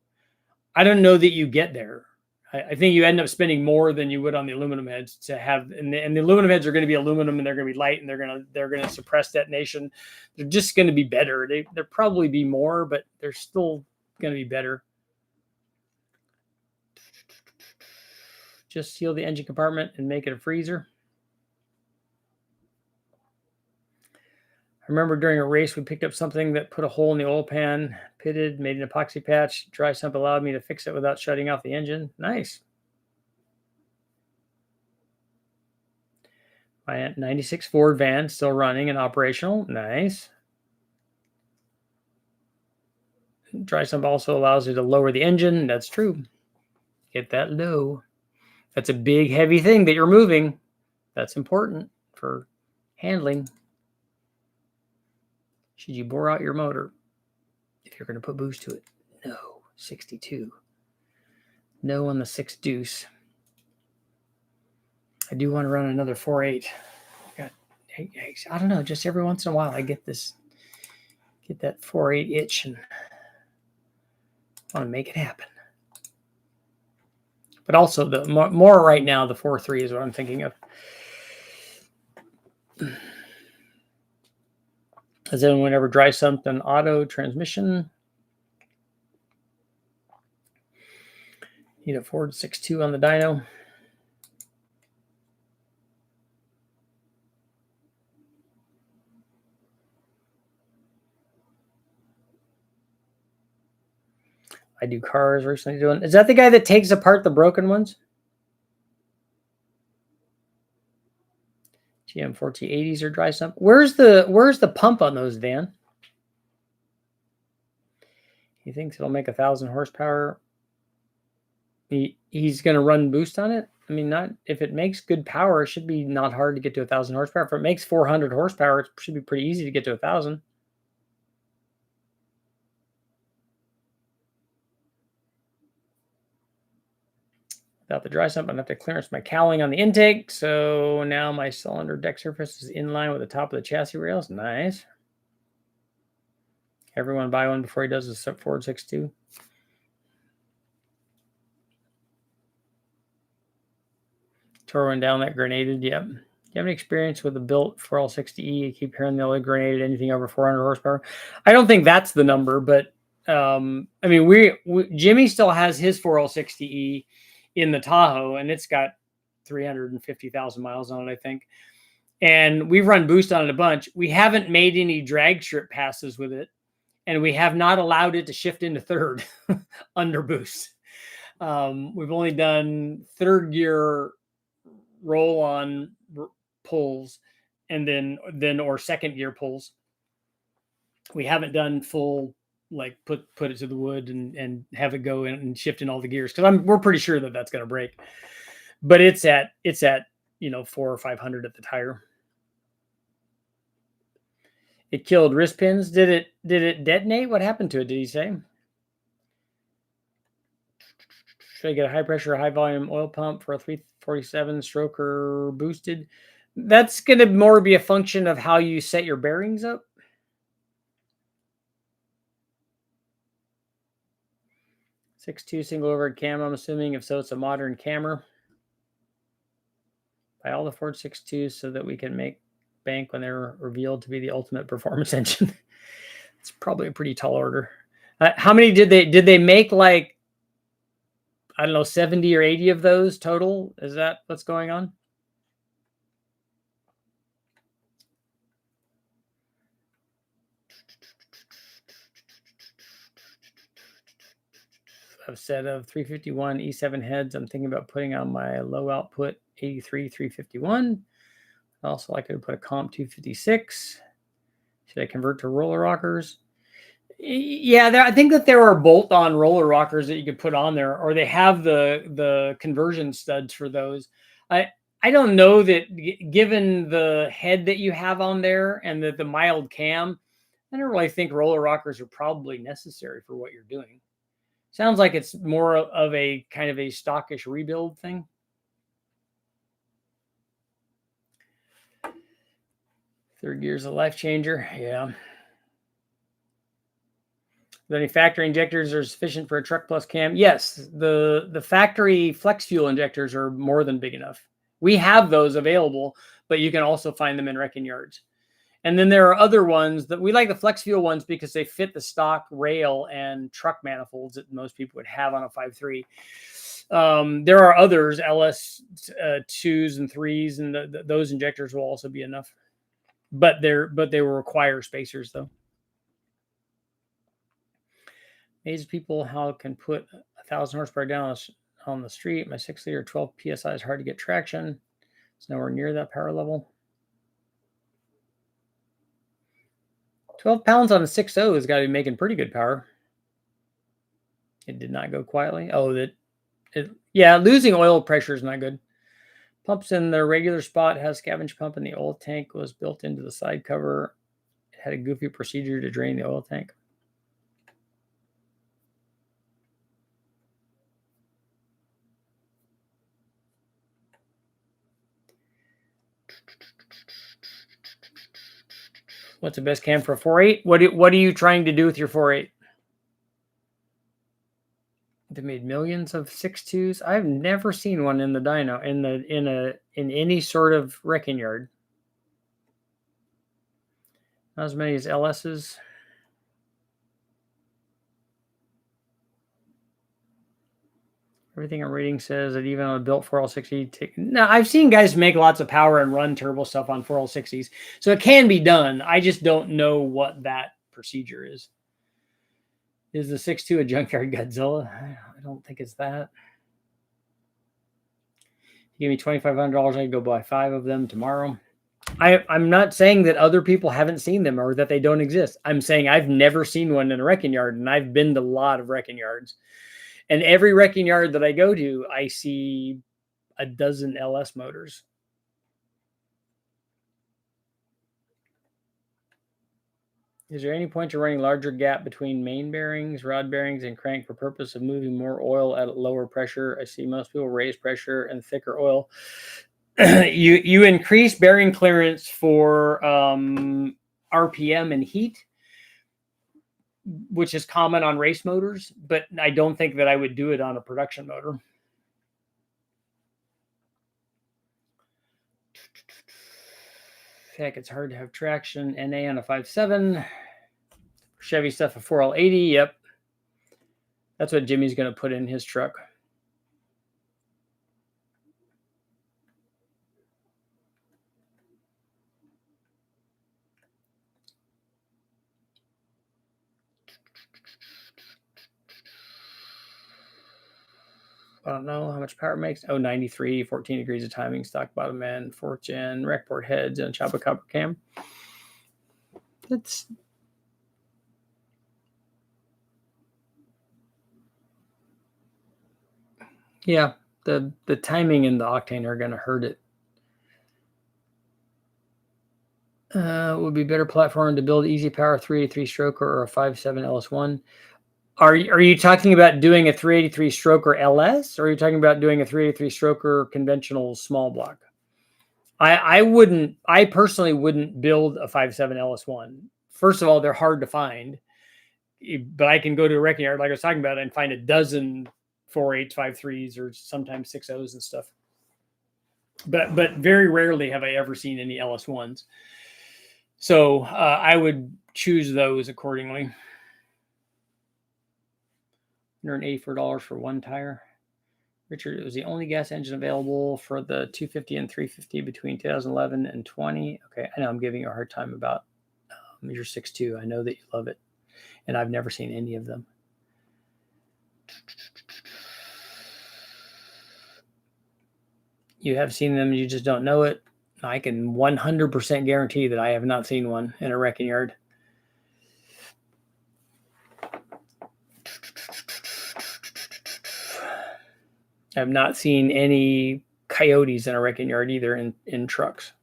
I don't know that you get there. I think you end up spending more than you would on the aluminum heads to have, and the aluminum heads are going to be aluminum and they're going to be light and they're going to suppress detonation. They're just going to be better. They'll probably be more, but they're still going to be better. Just seal the engine compartment and make it a freezer. I remember during a race, we picked up something that put a hole in the oil pan, pitted, made an epoxy patch. Dry sump allowed me to fix it without shutting off the engine. Nice. My 96 Ford van still running and operational. Nice. Dry sump also allows you to lower the engine. That's true. Get that low. That's a big, heavy thing that you're moving. That's important for handling. Should you bore out your motor if you're going to put boost to it? No. 62. No on the 6 deuce. I do want to run another 4.8. I don't know. Just every once in a while, I get that 4.8 itch and want to make it happen. But also, the more right now, the 4.3 is what I'm thinking of. Has anyone ever dry sumped an auto transmission? Need a Ford 6.2 on the dyno. I do cars recently doing. Is that the guy that takes apart the broken ones? GM 1480s or dry sump. Where's the pump on those, Dan? He thinks it'll make 1,000 horsepower. He's going to run boost on it. I mean, not if it makes good power, it should be not hard to get to 1,000 horsepower. If it makes 400 horsepower, it should be pretty easy to get to 1,000. Without the dry sump, I have to clearance my cowling on the intake. So now my cylinder deck surface is in line with the top of the chassis rails. Nice. Everyone buy one before he does the Ford 6.2. Throwing down that grenaded. Yep. You have any experience with the built 4L60E? You keep hearing the only grenaded anything over 400 horsepower. I don't think that's the number, but I mean, Jimmy still has his 4L60E in the Tahoe, and it's got 350,000 miles on it, I think. And we've run boost on it a bunch. We haven't made any drag strip passes with it, and we have not allowed it to shift into third under boost. We've only done third gear roll-on pulls, and then or second gear pulls. We haven't done full, like put it to the wood and have it go in and shift in all the gears, because we're pretty sure that that's going to break. But it's at 400 or 500 at the tire. It killed wrist pins. Did it detonate? What happened to it? Did he say? Should I get a high pressure, high volume oil pump for a 347 stroker boosted? That's going to more be a function of how you set your bearings up. .62 single overhead cam, I'm assuming. If so, it's a modern camera. Buy all the Ford 6.2s so that we can make bank when they're revealed to be the ultimate performance engine. It's probably a pretty tall order. How many did they make? Like, I don't know, 70 or 80 of those total? Is that what's going on? A set of 351 E7 heads. I'm thinking about putting on my low output 83 351. Also, I could put a comp 256. Should I convert to roller rockers? Yeah, I think that there are bolt-on roller rockers that you could put on there, or they have the conversion studs for those. I don't know that, given the head that you have on there and the mild cam, I don't really think roller rockers are probably necessary for what you're doing. Sounds like it's more of a kind of a stockish rebuild thing. Third gear's a life changer. Yeah. Are there any factory injectors are sufficient for a truck plus cam? Yes, the factory flex fuel injectors are more than big enough. We have those available, but you can also find them in wrecking yards. And then there are other ones that we like, the flex fuel ones, because they fit the stock rail and truck manifolds that most people would have on a 5.3. There are others, LS 2s and 3s, and those injectors will also be enough. But they will require spacers, though. Amazes people how it can put 1,000 horsepower down on the street. My 6-liter 12 psi is hard to get traction. It's nowhere near that power level. 12 pounds on a 6.0 has got to be making pretty good power. It did not go quietly. Oh, yeah, losing oil pressure is not good. Pumps in the regular spot, has scavenge pump in the oil tank, was built into the side cover. It had a goofy procedure to drain the oil tank. What's the best cam for a 4.8? What are you trying to do with your 4.8? They made millions of 6.2s. I've never seen one in the dyno in any sort of wrecking yard. Not as many as LS's. Everything I'm reading says that even on a built 4L60. Now, I've seen guys make lots of power and run turbo stuff on 4L60s, so it can be done. I just don't know what that procedure is. Is the 6.2 a junkyard Godzilla? I don't think it's that. Give me $2,500, I could go buy 5 of them tomorrow. I'm not saying that other people haven't seen them or that they don't exist. I'm saying I've never seen one in a wrecking yard, and I've been to a lot of wrecking yards. And every wrecking yard that I go to, I see a dozen LS motors. Is there any point to running larger gap between main bearings, rod bearings, and crank for purpose of moving more oil at lower pressure? I see most people raise pressure and thicker oil. You increase bearing clearance for RPM and heat, which is common on race motors, but I don't think that I would do it on a production motor. Heck, it's hard to have traction. NA on a 5.7. Chevy stuff, a 4L80. Yep. That's what Jimmy's going to put in his truck. I don't know how much power it makes. Oh, 93, 14 degrees of timing, stock bottom end, 4th gen, rec port heads, and chopper copper cam. That's yeah. The timing and the octane are going to hurt it. Would be better platform to build easy power 3.3 stroker or a 5.7 LS1. Are you talking about doing a 383 stroker LS, or are you talking about doing a 383 stroker conventional small block? I personally wouldn't build a 5.7 LS1. First of all, they're hard to find, but I can go to a wrecking yard like I was talking about and find a dozen 4.8s, 5.3s, or sometimes 6.0s and stuff. But very rarely have I ever seen any LS1s. So I would choose those accordingly. $184 for one tire. Richard, it was the only gas engine available for the 250 and 350 between 2011 and 20. Okay, I know I'm giving you a hard time about your 6.2. I know that you love it, and I've never seen any of them. You have seen them, you just don't know it. I can 100% guarantee that I have not seen one in a wrecking yard. I've not seen any coyotes in a wrecking yard either in trucks.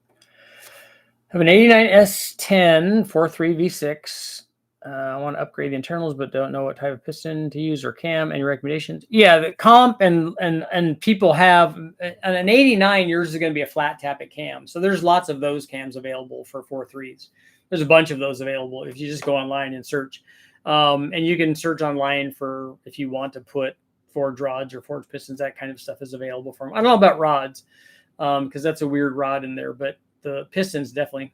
I have an 89 S10 4.3 V6. I want to upgrade the internals, but don't know what type of piston to use or cam. Any recommendations? Yeah, the comp and people have an 89. Yours is going to be a flat tappet cam, so there's lots of those cams available for 4.3s. There's a bunch of those available if you just go online and search. And you can search online for if you want to put forged rods or forged pistons. That kind of stuff is available for them. I don't know about rods because that's a weird rod in there, but the pistons definitely.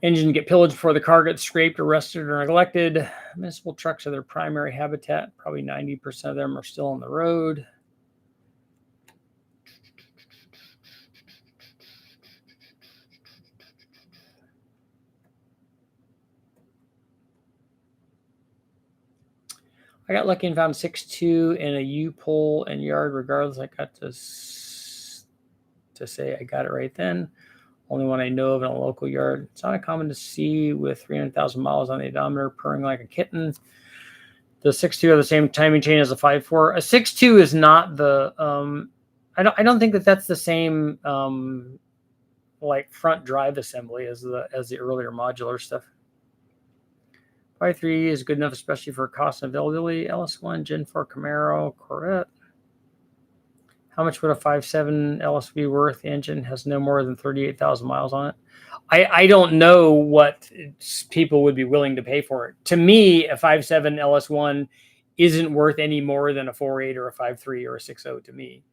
Engine get pillaged before the car gets scraped or rusted or neglected. Municipal trucks are their primary habitat. Probably 90% of them are still on the road. I got lucky and found 6.2 in a U-pole and yard. Regardless, I got to say I got it right then. Only one I know of in a local yard. It's not uncommon to see with 300,000 miles on the odometer purring like a kitten. The 6.2 have the same timing chain as a 5.4. A 6.2 is not the. I don't think that's the same like front drive assembly as the earlier modular stuff. 5.3 is good enough, especially for cost and availability. LS1, Gen 4 Camaro, Corvette. How much would a 5.7 LS be worth? The engine has no more than 38,000 miles on it. I don't know what people would be willing to pay for it. To me, a 5.7 LS1 isn't worth any more than a 4.8 or a 5.3 or a 6.0 to me.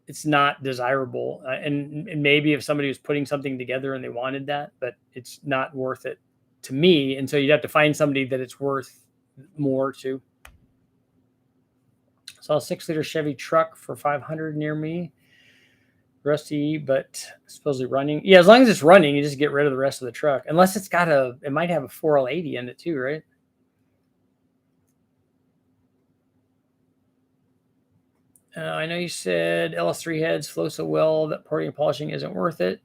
It's not desirable. And maybe if somebody was putting something together and they wanted that, but it's not worth it to me. And so you'd have to find somebody that it's worth more to. Saw a 6-liter Chevy truck for $500 near me. Rusty, but supposedly running. Yeah, as long as it's running, you just get rid of the rest of the truck. Unless it's got it might have a 4L80 in it too, right? I know you said LS3 heads flow so well that porting and polishing isn't worth it.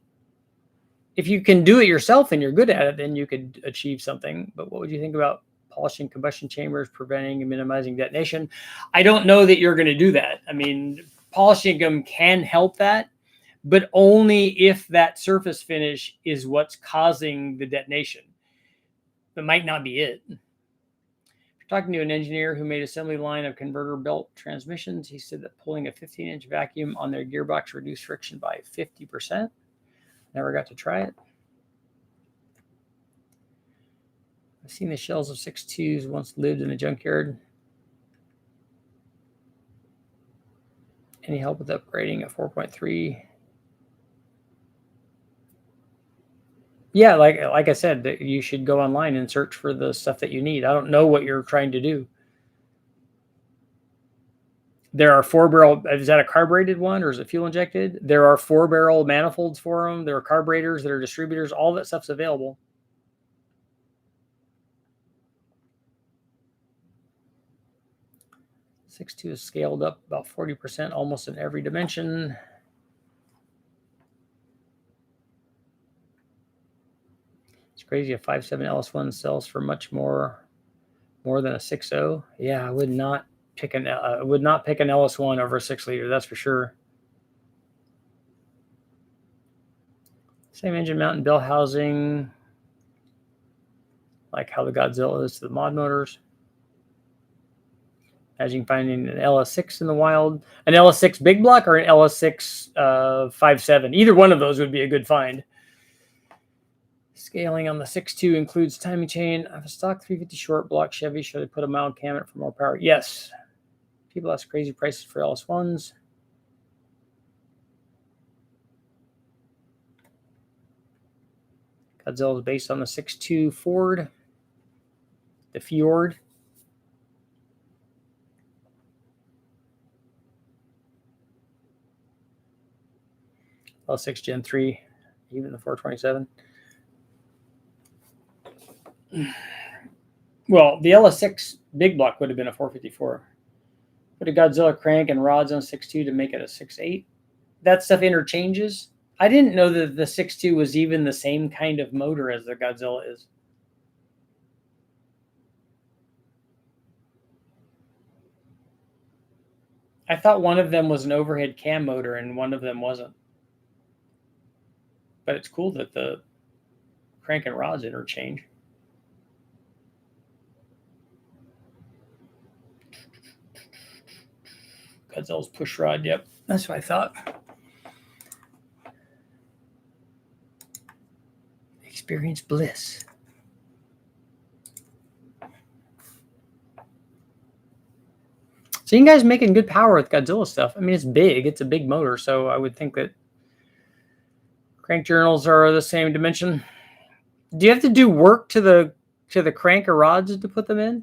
If you can do it yourself and you're good at it, then you could achieve something. But what would you think about polishing combustion chambers, preventing and minimizing detonation? I don't know that you're going to do that. I mean, polishing them can help that, but only if that surface finish is what's causing the detonation. That might not be it. If you're talking to an engineer who made assembly line of converter belt transmissions, he said that pulling a 15-inch vacuum on their gearbox reduced friction by 50%. Never got to try it. I've seen the shells of 6.2s once lived in a junkyard. Any help with upgrading a 4.3? Yeah, like I said, you should go online and search for the stuff that you need. I don't know what you're trying to do. There are 4-barrel. Is that a carbureted one or is it fuel injected? There are 4-barrel manifolds for them. There are carburetors. There are distributors. All that stuff's available. .62 is scaled up about 40%, almost in every dimension. It's crazy. A 5.7 LS1 sells for much more than a 6.0. Yeah, I would not pick an LS1 over a 6-liter. That's for sure. Same engine mount and bell housing. like how the Godzilla is to the mod motors. Imagine finding an LS6 in the wild, an LS6 big block or an LS6 5.7. Either one of those would be a good find. Scaling on the 6.2 includes timing chain. I have a stock 350 short block Chevy. Should I put a mild cam in it for more power? Yes. People ask crazy prices for LS1s. Godzilla is based on the 6.2 Ford, the Fjord. L6 Gen 3, even the 427. Well, the LS6 big block would have been a 454. Put a Godzilla crank and rods on 6.2 to make it a 6.8. That stuff interchanges. I didn't know that the 6.2 was even the same kind of motor as the Godzilla is. I thought one of them was an overhead cam motor and one of them wasn't. But it's cool that the crank and rods interchange. Godzilla's push rod, yep. That's what I thought. Experience bliss. So you guys making good power with Godzilla stuff. I mean, it's big. It's a big motor, so I would think that crank journals are the same dimension. Do you have to do work to the crank or rods to put them in?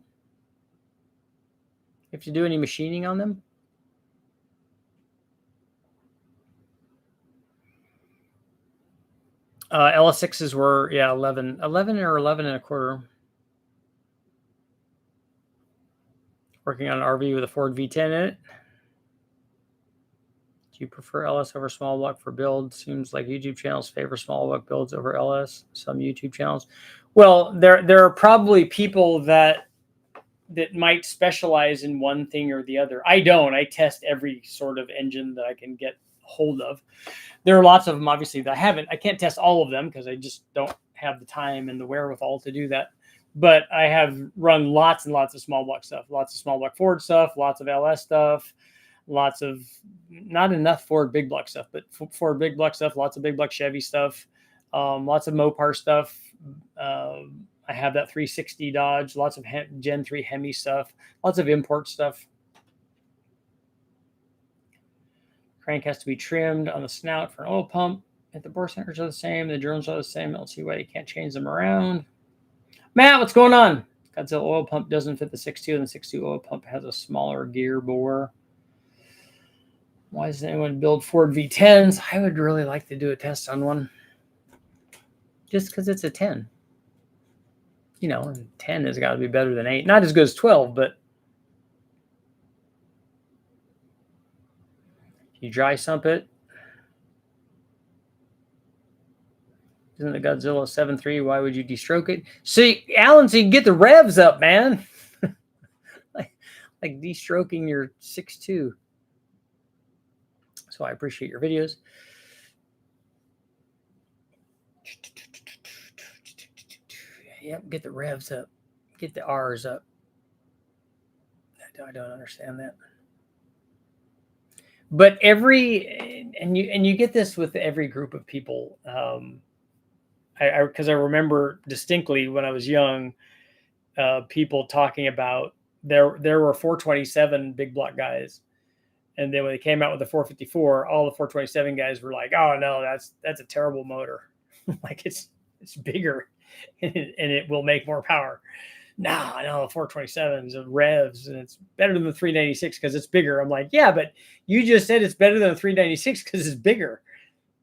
You have to do any machining on them? LS6s were, yeah, 11 or 11 and a quarter. Working on an RV with a Ford V10 in it. Do you prefer LS over small block for build? Seems like YouTube channels favor small block builds over LS. Some YouTube channels. Well, there are probably people that might specialize in one thing or the other. I don't. I test every sort of engine that I can get hold of. There are lots of them, obviously, that I haven't. I can't test all of them because I just don't have the time and the wherewithal to do that. But I have run lots and lots of small block stuff, lots of small block Ford stuff, lots of LS stuff, lots of not enough Ford big block stuff, but Ford big block stuff, lots of big block Chevy stuff, lots of Mopar stuff. I have that 360 Dodge, lots of Gen 3 Hemi stuff, lots of import stuff. Crank has to be trimmed on the snout for an oil pump. If the bore centers are the same, the drones are the same, I don't see why you can't change them around. Matt, what's going on? Godzilla oil pump doesn't fit the 6.2, and the 6.2 oil pump has a smaller gear bore. Why does anyone build Ford V10s? I would really like to do a test on one. Just because it's a 10. You know, 10 has got to be better than 8. Not as good as 12, but you dry sump it. Isn't the Godzilla 7.3? Why would you destroke it? See, Alan, so you can get the revs up, man. like destroking your 6.2. So I appreciate your videos. Yep, get the revs up. Get the R's up. I don't understand that. But and you get this with every group of people. Because I remember distinctly when I was young, people talking about there were 427 big block guys, and then when they came out with the 454, all the 427 guys were like, "Oh no, that's a terrible motor. Like it's bigger, and it will make more power." No, I know 427s of revs, and it's better than the 396 because it's bigger. I'm like, yeah, but you just said it's better than the 396 because it's bigger.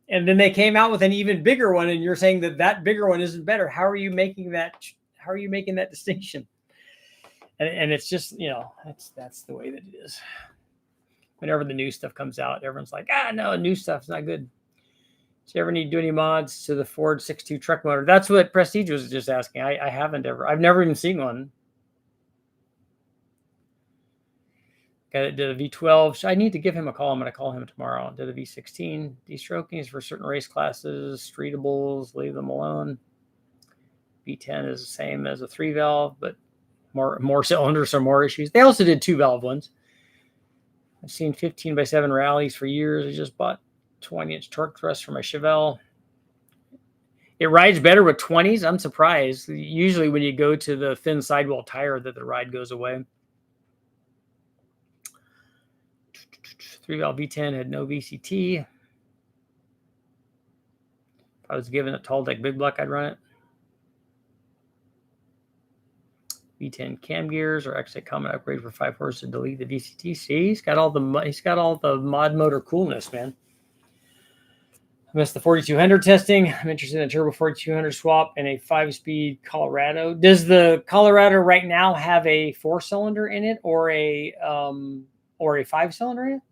And then they came out with an even bigger one, and you're saying that bigger one isn't better. How are you making that? How are you making that distinction? And it's just, you know, that's the way that it is. Whenever the new stuff comes out, everyone's like, no, new stuff's not good. Do you ever need to do any mods to the Ford 6.2 truck motor? That's what Prestige was just asking. I haven't ever. I've never even seen one. Did a V12. So I need to give him a call. I'm going to call him tomorrow. Did a V16. Destroking is for certain race classes. Streetables, leave them alone. V10 is the same as a 3-valve, but more cylinders, so more issues. They also did 2-valve ones. I've seen 15x7 rallies for years. I just bought 20-inch torque thrust for my Chevelle. It rides better with 20s. I'm surprised. Usually when you go to the thin sidewall tire that the ride goes away. 3-valve V10 had no VCT. If I was given a tall deck big block, I'd run it. V10 cam gears are actually a common upgrade for 5 horse to delete the VCT. See, he's got all the mod motor coolness, man. I missed the 4200 testing. I'm interested in a turbo 4200 swap and a 5-speed Colorado. Does the Colorado right now have a 4-cylinder in it or a 5-cylinder in it?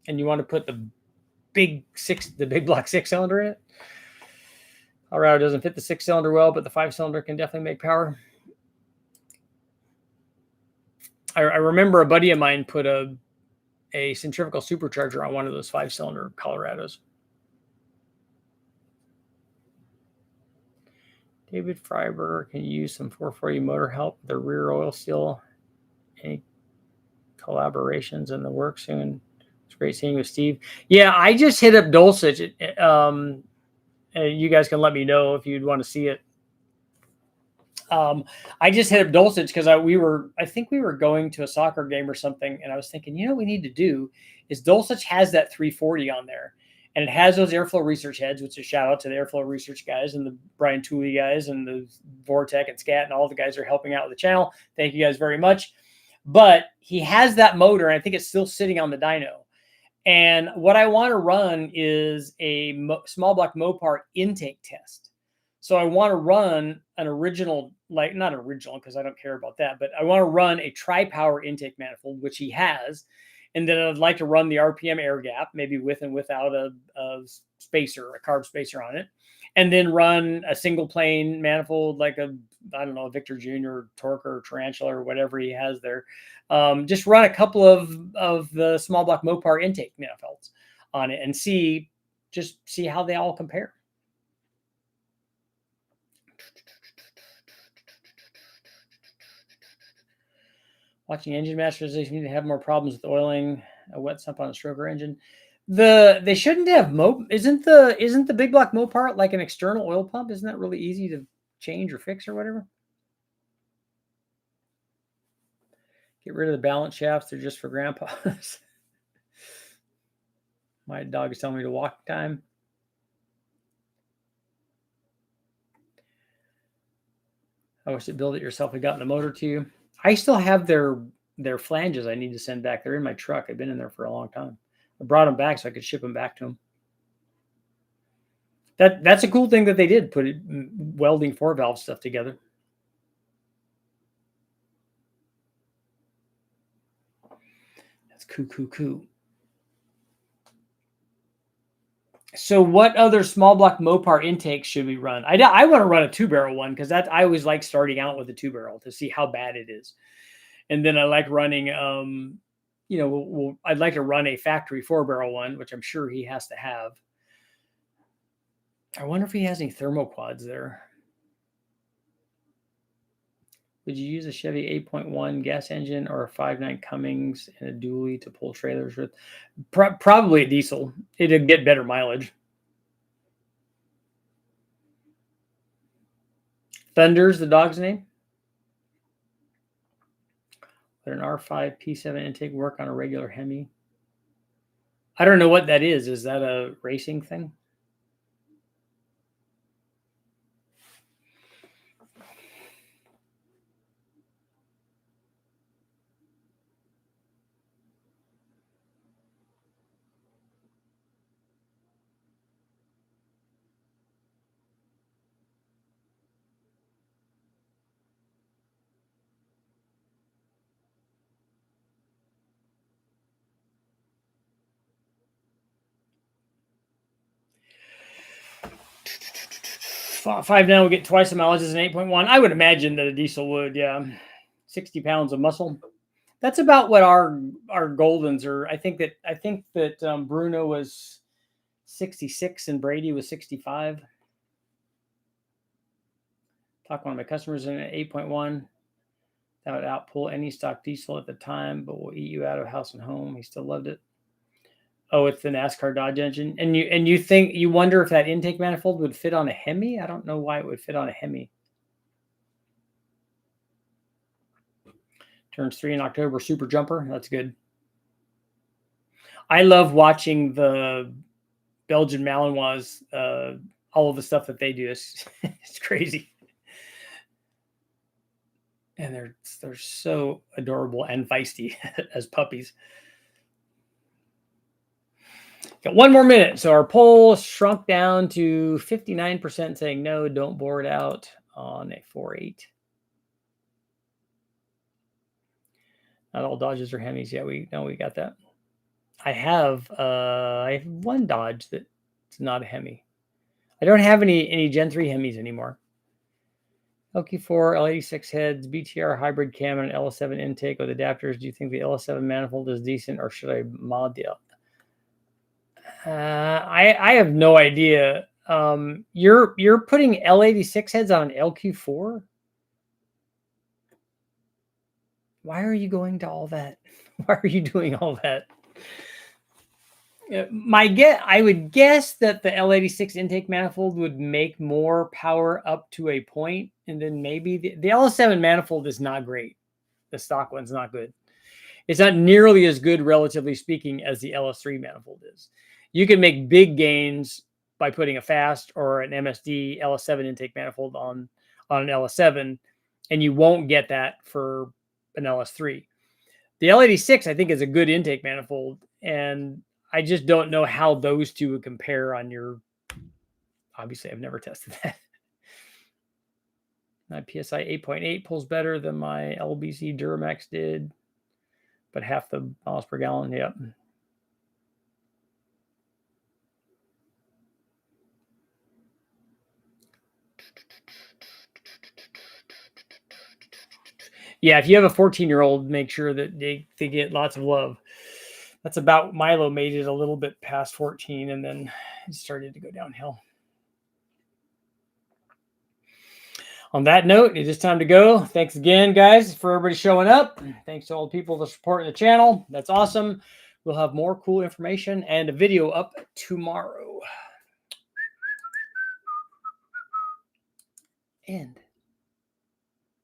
And you want to put the big block 6-cylinder in it? Colorado doesn't fit the 6-cylinder well, but the 5-cylinder can definitely make power. I remember a buddy of mine put a centrifugal supercharger on one of those 5-cylinder Colorados. David Freiberger, can you use some 440 motor help with the rear oil seal? Any collaborations in the work soon? It's great seeing you with Steve. Yeah, I just hit up Dulcich. You guys can let me know if you'd want to see it. I just hit up Dulcich because I think we were going to a soccer game or something, and I was thinking, what we need to do is Dulcich has that 340 on there. And it has those airflow research heads, which is a shout out to the airflow research guys and the Brian Tooley guys and the Vortec and Scat and all the guys who are helping out with the channel. Thank you guys very much. But he has that motor, and I think it's still sitting on the dyno. And what I want to run is a small block Mopar intake test. So I want to run an original, not original because I don't care about that, but I want to run a tri-power intake manifold, which he has. And then I'd like to run the RPM air gap, maybe with and without a spacer, a carb spacer on it. And then run a single plane manifold like a Victor Jr. Torque or Tarantula or whatever he has there. Just run a couple of the small block Mopar intake manifolds on it and see how they all compare. Watching engine masters, they need to have more problems with oiling a wet sump on a stroker engine. They shouldn't have isn't the big block Mopar like an external oil pump? Isn't that really easy to change or fix or whatever? Get rid of the balance shafts. They're just for grandpas. My dog is telling me to walk time. I wish to build it yourself. We got in the motor too. I still have their flanges I need to send back. They're in my truck. I've been in there for a long time. I brought them back so I could ship them back to them. That's a cool thing that they did, put welding 4-valve stuff together. That's cool. So what other small block Mopar intakes should we run? I want to run a 2-barrel one because I always like starting out with a 2-barrel to see how bad it is. And then I like running, I'd like to run a factory 4-barrel one, which I'm sure he has to have. I wonder if he has any thermoquads there. Would you use a Chevy 8.1 gas engine or a 5.9 Cummins and a dually to pull trailers with? Probably a diesel. It'd get better mileage. Thunder's the dog's name. Would an R5 P7 intake work on a regular Hemi? I don't know what that is. Is that a racing thing? Five now will get twice the mileage as an 8.1. I would imagine that a diesel would, yeah. 60 pounds of muscle. That's about what our Goldens are. I think that Bruno was 66 and Brady was 65. Talk one of my customers in an 8.1. That would outpull any stock diesel at the time, but will eat you out of house and home. He still loved it. Oh, it's the NASCAR Dodge engine. And you wonder if that intake manifold would fit on a Hemi? I don't know why it would fit on a Hemi. Turns 3 in October, super jumper. That's good. I love watching the Belgian Malinois, all of the stuff that they do. It's crazy. And they're so adorable and feisty as puppies. Got 1 more minute. So our poll shrunk down to 59% saying no, don't bore it out on a 4.8. Not all Dodges are Hemis. Yeah, we got that. I have 1 Dodge that's not a Hemi. I don't have any Gen 3 Hemis anymore. LQ4, L86 heads, BTR hybrid cam, and LS7 intake with adapters. Do you think the LS7 manifold is decent, or should I mod the? I have no idea. You're putting L86 heads on an LQ4? Why are you going to all that? Why are you doing all that? I would guess that the L86 intake manifold would make more power up to a point, and then maybe the LS7 manifold is not great. The stock one's not good. It's not nearly as good, relatively speaking, as the LS3 manifold is. You can make big gains by putting a fast or an MSD LS7 intake manifold on an LS7, and you won't get that for an LS3. The L86, I think, is a good intake manifold, and I just don't know how those two would compare on your. Obviously, I've never tested that. My PSI 8.8 pulls better than my LBC Duramax did, but half the miles per gallon. Yep. Yeah, if you have a 14-year-old, make sure that they get lots of love. That's about Milo made it a little bit past 14, and then it started to go downhill. On that note, it is time to go. Thanks again, guys, for everybody showing up. Thanks to all the people that support the channel. That's awesome. We'll have more cool information and a video up tomorrow. End.